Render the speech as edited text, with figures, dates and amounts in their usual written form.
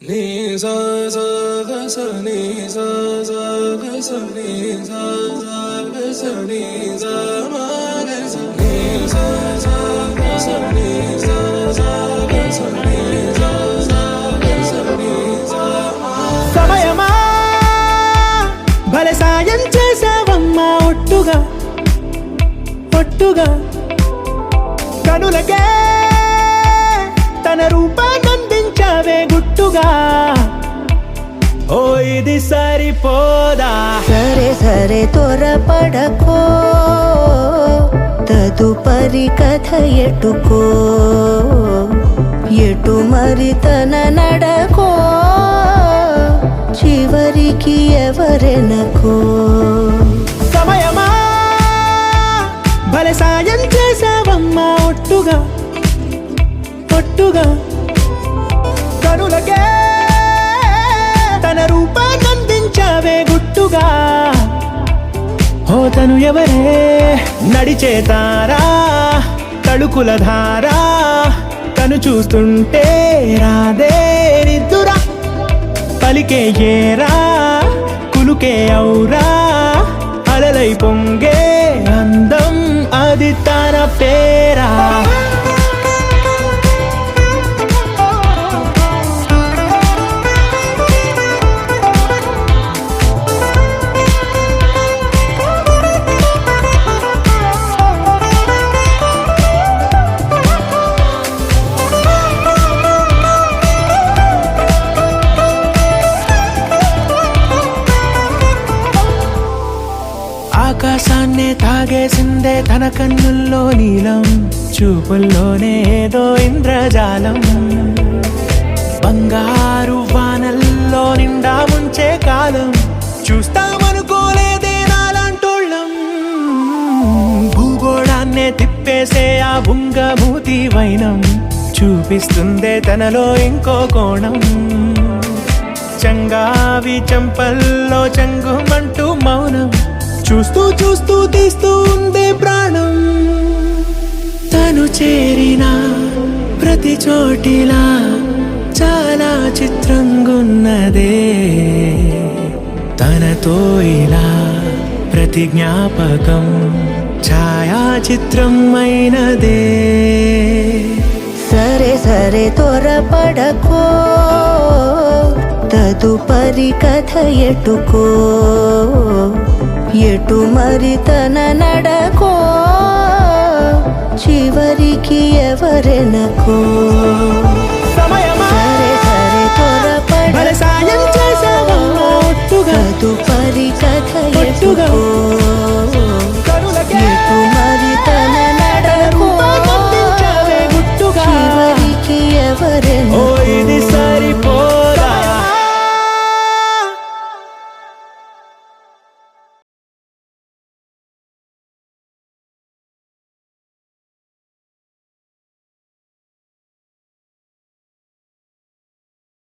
నీ సా సా గ స నీ సా సా గ స నీ సా సా గ స నీ సా మా గ స నీ సా సా గ స నీ సా సా గ స నీ సా సా గ స నీ సా మా సమయమా భలే సాయం చేసావమ్మా ఒట్టుగా ఒట్టుగా కనులకే తన రూపాన్నందించావే గుట్టుగా ఓ ఇది సరిపోదా సరే సరే త్వరపడకో తదుపరి కథ ఎటుకో ఎటు మరి తన నడకో చివరికి ఎవరెనకో సమయమా భలే సాయం చేసావమ్మా ఒట్టుగా ఒట్టుగా కనులకే తన రూపాన్నందించావే గుట్టుగా ఓ తను ఎవరే నడిచే తారా తడుకుల ధారా తను చూస్తుంటే రాదే నిద్దురా పలికే ఏరా కులుకే ఔరా అలలై పొంగే అందం అది తన పేరా ఆకాశాన్నే తాగేసిందే తన కన్నుల్లో నీలం చూపుల్లోనే ఏదో ఇంద్రజాలం బంగారు వానల్లో నిండా ముంచే కాలం చూస్తామనుకోలేదే నాలాంటోళ్ళం భూగోళాన్నే తిప్పేసే ఆ బుంగమూతి వైనం చూపిస్తుందే తనలో ఇంకో కోణం చంగావి చంపల్లో చంగుమంటూ మౌనం చూస్తూ చూస్తూ తీస్తూ ఉందే ప్రాణం తను చేరిన ప్రతి చోటిలా చాలా చిత్రంగున్నదే తనతో ఇలా ప్రతి జ్ఞాపకం ఛాయాచిత్రం అయినదే సరే సరే త్వరపడకో తదుపరి కథ ఎటుకో ఎటు మరి తన నడకో చివరికి ఎవరెనకో సమయమా సరే సరే భలే సాయం చేసావమ్మా ఒట్టుగా తదుపరి కథ ఒట్టుగా ఎటుకో కనులకే ఎటు మరి తన నడకో రూపాన్నందించావే గుట్టుగా చివరికి ఎవరెనకో